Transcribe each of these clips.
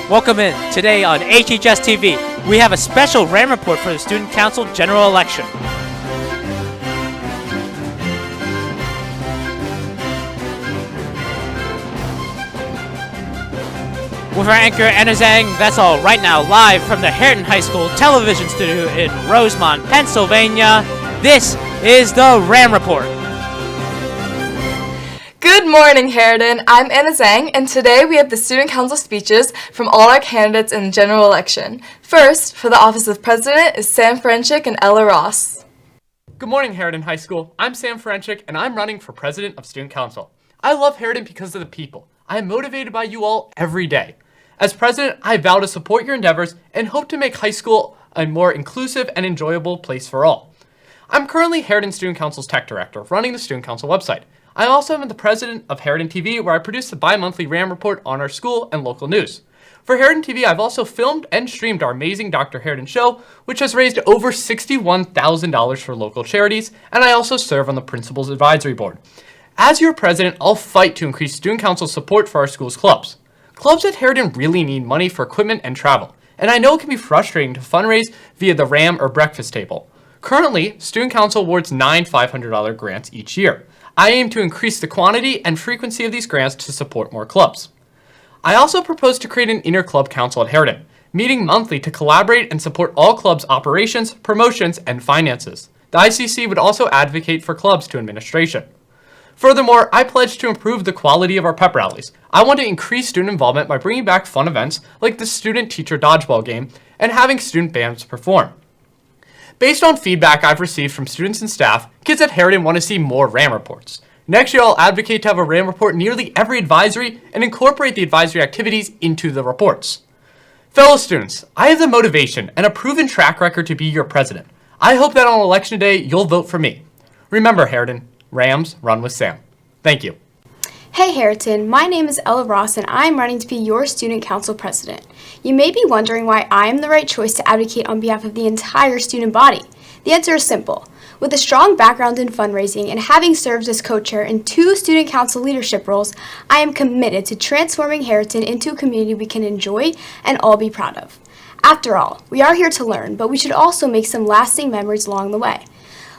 Welcome in. Today on HHS-TV, we have a special RAM report for the Student Council General Election. With our anchor, Anna Zhang, that's all right now, live from the Harriton High School television studio in Rosemont, Pennsylvania. This is the RAM Report. Good morning, Harriton. I'm Anna Zhang, and today we have the Student Council speeches from all our candidates in the general election. First, for the office of President is Sam Frenchick and Ella Ross. Good morning, Harriton High School. I'm Sam Frenchick, and I'm running for President of Student Council. I love Harriton because of the people. I am motivated by you all every day. As president, I vow to support your endeavors and hope to make high school a more inclusive and enjoyable place for all. I'm currently Harriton Student Council's tech director, running the Student Council website. I also am the president of HarritonTV, where I produce the bi-monthly RAM report on our school and local news. For HarritonTV, I've also filmed and streamed our amazing Dr. Harriton show, which has raised over $61,000 for local charities, and I also serve on the Principal's Advisory Board. As your president, I'll fight to increase Student Council support for our school's clubs. Clubs at Harriton really need money for equipment and travel, and I know it can be frustrating to fundraise via the RAM or breakfast table. Currently, Student Council awards 9 $500 grants each year. I aim to increase the quantity and frequency of these grants to support more clubs. I also propose to create an inter-club council at Harriton, meeting monthly to collaborate and support all clubs' operations, promotions, and finances. The ICC would also advocate for clubs to administration. Furthermore, I pledge to improve the quality of our pep rallies. I want to increase student involvement by bringing back fun events like the student-teacher dodgeball game and having student bands perform. Based on feedback I've received from students and staff, kids at Harriton want to see more RAM reports. Next year, I'll advocate to have a RAM report nearly every advisory and incorporate the advisory activities into the reports. Fellow students, I have the motivation and a proven track record to be your president. I hope that on election day, you'll vote for me. Remember, Harriton, Rams run with Sam. Thank you. Hey Harriton, my name is Ella Ross and I'm running to be your Student Council President. You may be wondering why I am the right choice to advocate on behalf of the entire student body. The answer is simple. With a strong background in fundraising and having served as co-chair in 2 Student Council leadership roles, I am committed to transforming Harriton into a community we can enjoy and all be proud of. After all, we are here to learn, but we should also make some lasting memories along the way.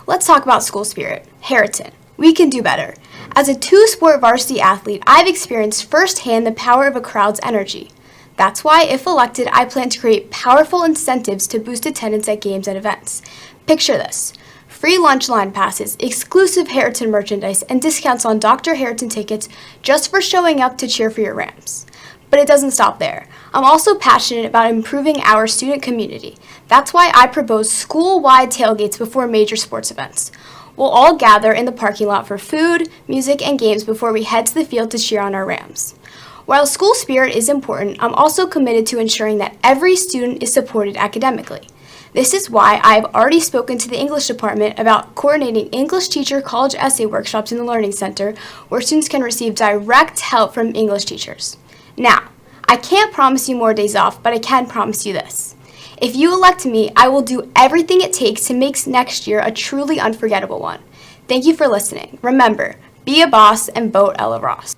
Let's talk about school spirit. Harriton, we can do better. As a 2-sport varsity athlete, I've experienced firsthand the power of a crowd's energy. That's why, if elected, I plan to create powerful incentives to boost attendance at games and events. Picture this. Free lunch line passes, exclusive Harriton merchandise, and discounts on Dr. Harriton tickets just for showing up to cheer for your Rams. But it doesn't stop there. I'm also passionate about improving our student community. That's why I propose school-wide tailgates before major sports events. We'll all gather in the parking lot for food, music, and games before we head to the field to cheer on our Rams. While school spirit is important, I'm also committed to ensuring that every student is supported academically. This is why I've already spoken to the English department about coordinating English teacher college essay workshops in the Learning Center, where students can receive direct help from English teachers. Now, I can't promise you more days off, but I can promise you this. If you elect me, I will do everything it takes to make next year a truly unforgettable one. Thank you for listening. Remember, be a boss and vote Ella Ross.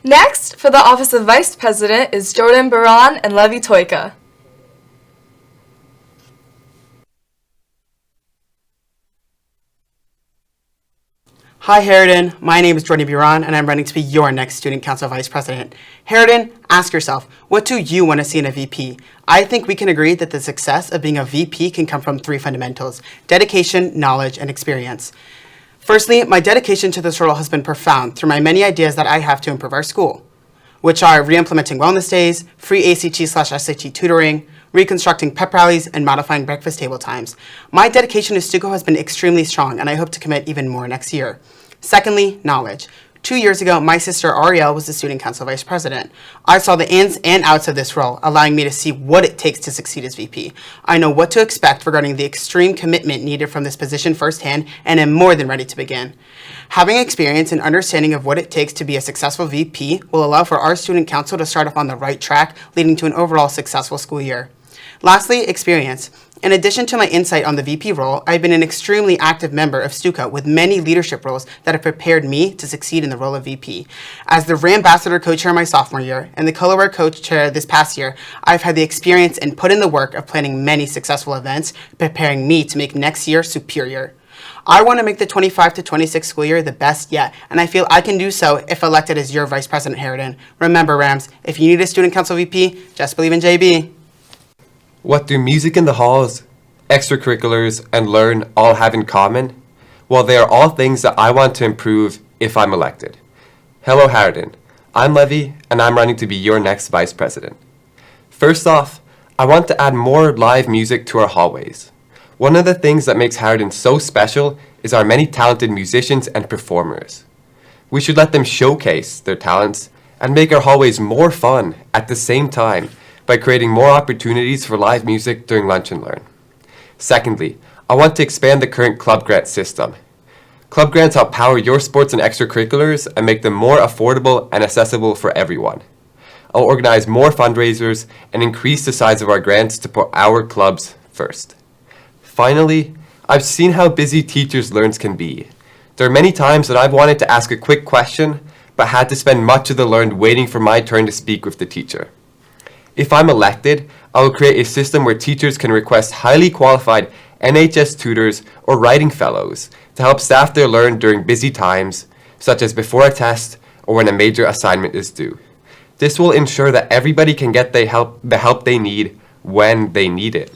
Next, for the office of Vice President is Jordan Baran and Levi Toika. Hi Harriton, my name is Jordan Buran and I'm running to be your next Student Council Vice President. Harriton, ask yourself, what do you want to see in a VP? I think we can agree that the success of being a VP can come from 3 fundamentals: dedication, knowledge, and experience. Firstly, my dedication to this role has been profound through my many ideas that I have to improve our school, which are re-implementing wellness days, free ACT/SAT tutoring, reconstructing pep rallies, and modifying breakfast table times. My dedication to Stuco has been extremely strong, and I hope to commit even more next year. Secondly, knowledge. 2 years ago, my sister Ariel was the Student Council Vice President. I saw the ins and outs of this role, allowing me to see what it takes to succeed as VP. I know what to expect regarding the extreme commitment needed from this position firsthand, and am more than ready to begin. Having experience and understanding of what it takes to be a successful VP will allow for our Student Council to start off on the right track, leading to an overall successful school year. Lastly, experience. In addition to my insight on the VP role, I've been an extremely active member of Stuco with many leadership roles that have prepared me to succeed in the role of VP. As the RAM Ambassador co-chair my sophomore year and the Colorware co-chair this past year, I've had the experience and put in the work of planning many successful events, preparing me to make next year superior. I want to make the 25 to 26 school year the best yet, and I feel I can do so if elected as your Vice President Harriton. Remember, Rams, if you need a Student Council VP, just believe in JB. What do music in the halls, extracurriculars, and learn all have in common? Well, they are all things that I want to improve if I'm elected. Hello, Harriton. I'm Levy, and I'm running to be your next Vice President. First off, I want to add more live music to our hallways. One of the things that makes Harriton so special is our many talented musicians and performers. We should let them showcase their talents and make our hallways more fun at the same time by creating more opportunities for live music during lunch and learn. Secondly, I want to expand the current club grant system. Club grants help power your sports and extracurriculars and make them more affordable and accessible for everyone. I'll organize more fundraisers and increase the size of our grants to put our clubs first. Finally, I've seen how busy teachers' learns can be. There are many times that I've wanted to ask a quick question, but had to spend much of the learn waiting for my turn to speak with the teacher. If I'm elected, I will create a system where teachers can request highly qualified NHS tutors or writing fellows to help staff their learn during busy times, such as before a test or when a major assignment is due. This will ensure that everybody can get the help they need when they need it.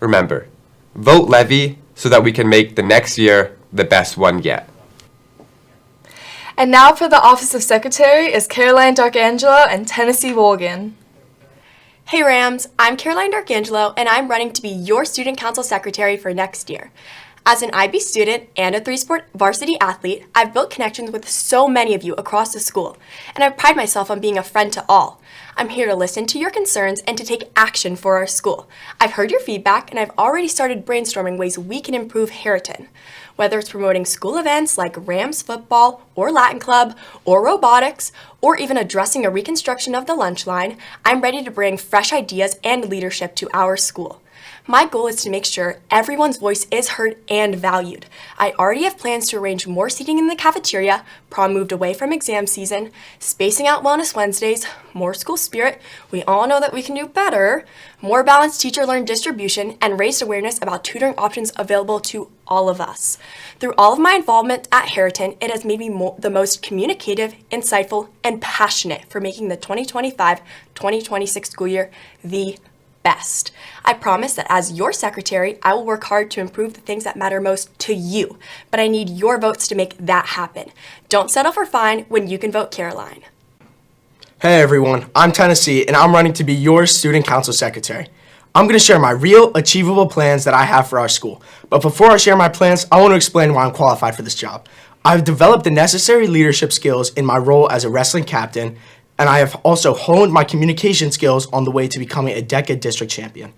Remember, vote Levy so that we can make the next year the best one yet. And now for the Office of Secretary is Caroline Darkangelo and Tennessee Wolgan. Hey Rams, I'm Caroline Darkangelo, and I'm running to be your Student Council Secretary for next year. As an IB student and a 3-sport varsity athlete, I've built connections with so many of you across the school, and I pride myself on being a friend to all. I'm here to listen to your concerns and to take action for our school. I've heard your feedback, and I've already started brainstorming ways we can improve Harriton. Whether it's promoting school events like Rams football or Latin Club or robotics, or even addressing a reconstruction of the lunch line, I'm ready to bring fresh ideas and leadership to our school. My goal is to make sure everyone's voice is heard and valued. I already have plans to arrange more seating in the cafeteria, prom moved away from exam season, spacing out Wellness Wednesdays, more school spirit, we all know that we can do better, more balanced teacher-learned distribution, and raised awareness about tutoring options available to all of us. Through all of my involvement at Harriton, it has made me the most communicative, insightful, and passionate for making the 2025-2026 school year the best. I promise that as your secretary, I will work hard to improve the things that matter most to you, but I need your votes to make that happen. Don't settle for fine when you can vote Caroline. Hey everyone, I'm Tennessee, and I'm running to be your Student Council Secretary. I'm going to share my real, achievable plans that I have for our school. But before I share my plans, I want to explain why I'm qualified for this job. I've developed the necessary leadership skills in my role as a wrestling captain, and I have also honed my communication skills on the way to becoming a DECA district champion.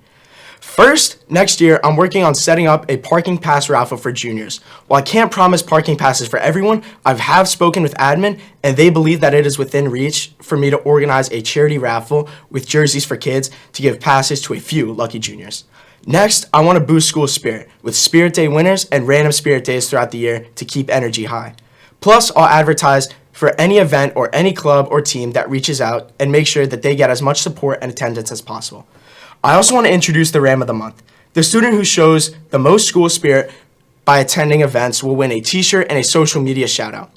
First, next year, I'm working on setting up a parking pass raffle for juniors. While I can't promise parking passes for everyone, I have spoken with admin, and they believe that it is within reach for me to organize a charity raffle with jerseys for kids to give passes to a few lucky juniors. Next, I want to boost school spirit with Spirit Day winners and random Spirit Days throughout the year to keep energy high. Plus, I'll advertise for any event or any club or team that reaches out and make sure that they get as much support and attendance as possible. I also want to introduce the Ram of the Month. The student who shows the most school spirit by attending events will win a t-shirt and a social media shout out.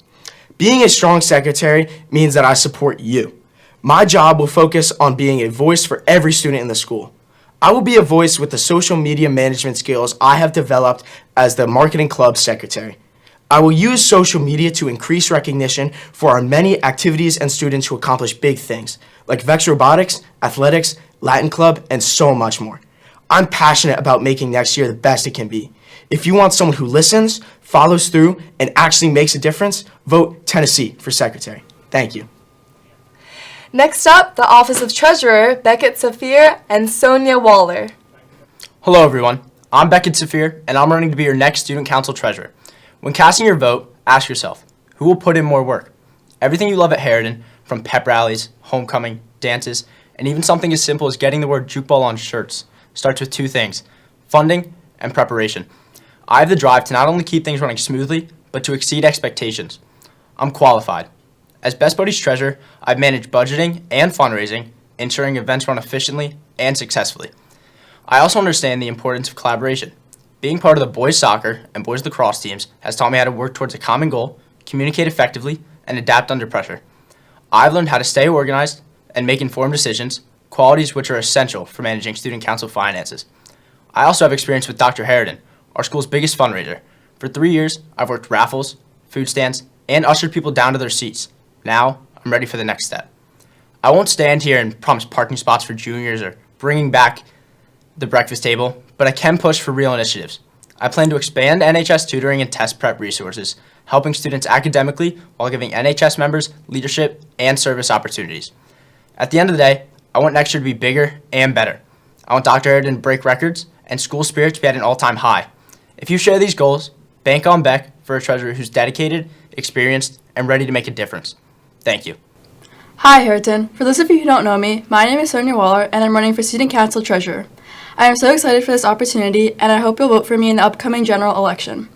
Being a strong secretary means that I support you. My job will focus on being a voice for every student in the school. I will be a voice with the social media management skills I have developed as the marketing club secretary. I will use social media to increase recognition for our many activities and students who accomplish big things, like Vex Robotics, Athletics, Latin Club, and so much more. I'm passionate about making next year the best it can be. If you want someone who listens, follows through, and actually makes a difference, vote Tennessee for secretary. Thank you. Next up, the Office of Treasurer, Beckett Saphir and Sonia Waller. Hello everyone, I'm Beckett Saphir, and I'm running to be your next Student Council Treasurer. When casting your vote, ask yourself, who will put in more work? Everything you love at Harriton, from pep rallies, homecoming, dances, and even something as simple as getting the word jukeball on shirts, starts with two things: funding and preparation. I have the drive to not only keep things running smoothly, but to exceed expectations. I'm qualified. As Best Buddies Treasurer, I've managed budgeting and fundraising, ensuring events run efficiently and successfully. I also understand the importance of collaboration. Being part of the boys soccer and boys lacrosse teams has taught me how to work towards a common goal, communicate effectively, and adapt under pressure. I've learned how to stay organized and make informed decisions, qualities which are essential for managing student council finances. I also have experience with Dr. Harriton, our school's biggest fundraiser. For 3 years, I've worked raffles, food stands, and ushered people down to their seats. Now, I'm ready for the next step. I won't stand here and promise parking spots for juniors or bringing back the breakfast table, but I can push for real initiatives. I plan to expand NHS tutoring and test prep resources, helping students academically while giving NHS members leadership and service opportunities. At the end of the day, I want next year to be bigger and better. I want Dr. Harriton to break records and school spirit to be at an all-time high. If you share these goals, bank on Beck for a treasurer who's dedicated, experienced, and ready to make a difference. Thank you. Hi, Harriton. For those of you who don't know me, my name is Sonia Waller, and I'm running for Student Council Treasurer. I am so excited for this opportunity, and I hope you'll vote for me in the upcoming general election.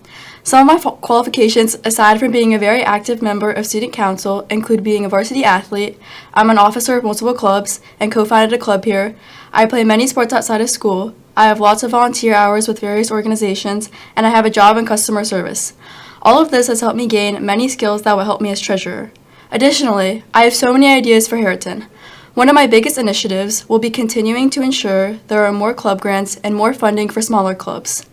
Some of my qualifications, aside from being a very active member of Student Council, include being a varsity athlete. I'm an officer of multiple clubs and co-founded a club here. I play many sports outside of school. I have lots of volunteer hours with various organizations, and I have a job in customer service. All of this has helped me gain many skills that will help me as treasurer. Additionally, I have so many ideas for Harriton. One of my biggest initiatives will be continuing to ensure there are more club grants and more funding for smaller clubs.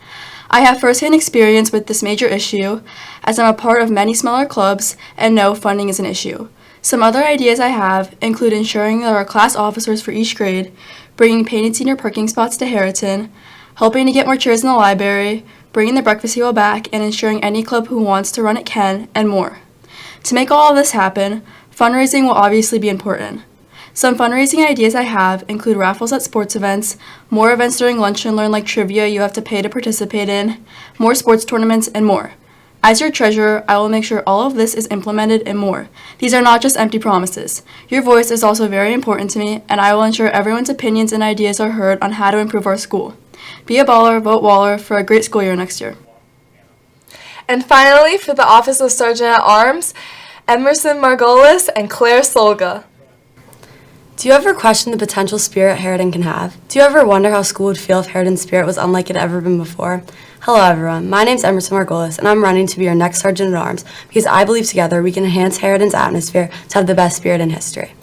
I have firsthand experience with this major issue, as I'm a part of many smaller clubs and know funding is an issue. Some other ideas I have include ensuring there are class officers for each grade, bringing painted senior parking spots to Harriton, helping to get more chairs in the library, bringing the breakfast table back, and ensuring any club who wants to run it can, and more. To make all of this happen, fundraising will obviously be important. Some fundraising ideas I have include raffles at sports events, more events during lunch and learn like trivia you have to pay to participate in, more sports tournaments, and more. As your treasurer, I will make sure all of this is implemented and more. These are not just empty promises. Your voice is also very important to me, and I will ensure everyone's opinions and ideas are heard on how to improve our school. Be a baller, vote Waller for a great school year next year. And finally, for the Office of Sergeant at Arms, Emerson Margolis and Claire Solga. Do you ever question the potential spirit Harriton can have? Do you ever wonder how school would feel if Harriton's spirit was unlike it had ever been before? Hello everyone, my name is Emerson Margolis, and I'm running to be your next Sergeant at Arms because I believe together we can enhance Harriton's atmosphere to have the best spirit in history.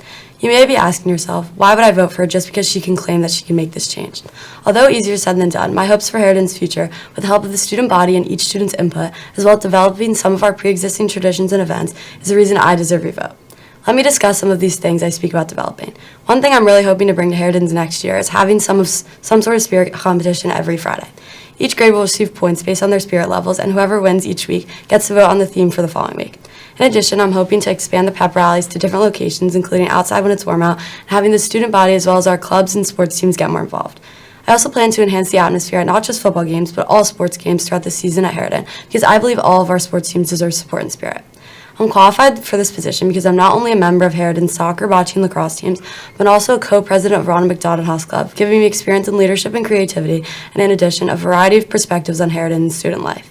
You may be asking yourself, why would I vote for her just because she can claim that she can make this change? Although easier said than done, my hopes for Harriton's future, with the help of the student body and each student's input, as well as developing some of our pre-existing traditions and events, is the reason I deserve your vote. Let me discuss some of these things I speak about developing. One thing I'm really hoping to bring to Harriton's next year is having some sort of spirit competition every Friday. Each grade will receive points based on their spirit levels, and whoever wins each week gets to vote on the theme for the following week. In addition, I'm hoping to expand the pep rallies to different locations, including outside when it's warm out, and having the student body as well as our clubs and sports teams get more involved. I also plan to enhance the atmosphere at not just football games, but all sports games throughout the season at Harriton, because I believe all of our sports teams deserve support and spirit. I'm qualified for this position because I'm not only a member of Harriton's soccer, bocce, and lacrosse teams, but also a co-president of Ronald McDonald House Club, giving me experience in leadership and creativity, and in addition, a variety of perspectives on Harriton's student life.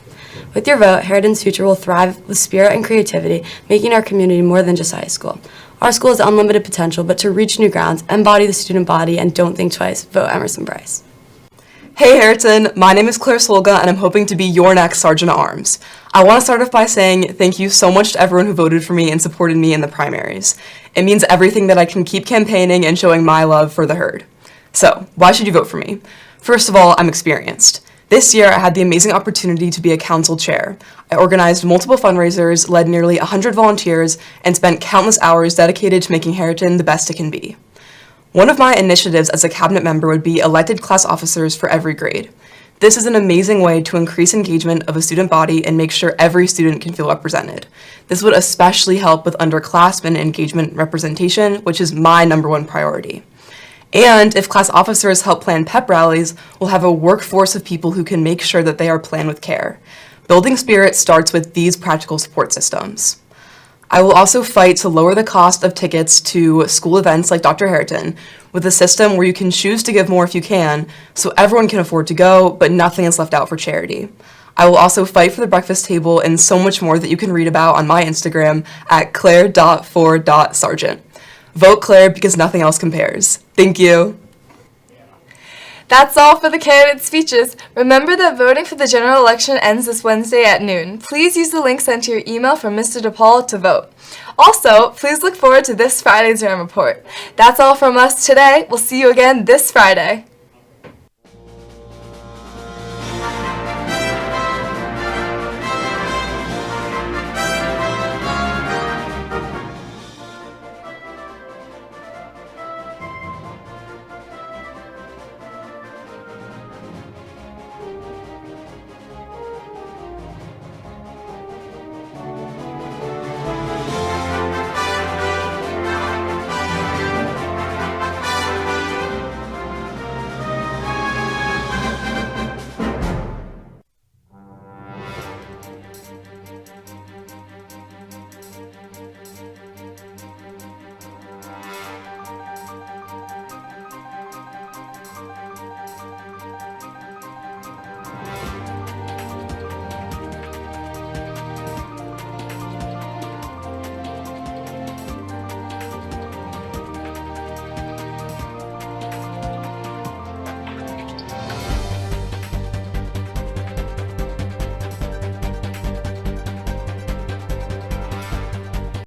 With your vote, Harriton's future will thrive with spirit and creativity, making our community more than just a high school. Our school has unlimited potential, but to reach new grounds, embody the student body, and don't think twice, vote Emerson Bryce. Hey Harriton, my name is Claire Solga and I'm hoping to be your next Sergeant at Arms. I want to start off by saying thank you so much to everyone who voted for me and supported me in the primaries. It means everything that I can keep campaigning and showing my love for the herd. So, why should you vote for me? First of all, I'm experienced. This year, I had the amazing opportunity to be a council chair. I organized multiple fundraisers, led nearly 100 volunteers, and spent countless hours dedicated to making Harriton the best it can be. One of my initiatives as a cabinet member would be elected class officers for every grade. This is an amazing way to increase engagement of a student body and make sure every student can feel represented. This would especially help with underclassmen engagement representation, which is my #1 priority. And if class officers help plan pep rallies, we'll have a workforce of people who can make sure that they are planned with care. Building spirit starts with these practical support systems. I will also fight to lower the cost of tickets to school events like Dr. Harriton, with a system where you can choose to give more if you can, so everyone can afford to go, but nothing is left out for charity. I will also fight for the breakfast table and so much more that you can read about on my Instagram at claire.for.sargent. Vote Claire because nothing else compares. Thank you. That's all for the candidate speeches. Remember that voting for the general election ends this Wednesday at noon. Please use the link sent to your email from Mr. DePaul to vote. Also, please look forward to this Friday's RAM Report. That's all from us today. We'll see you again this Friday.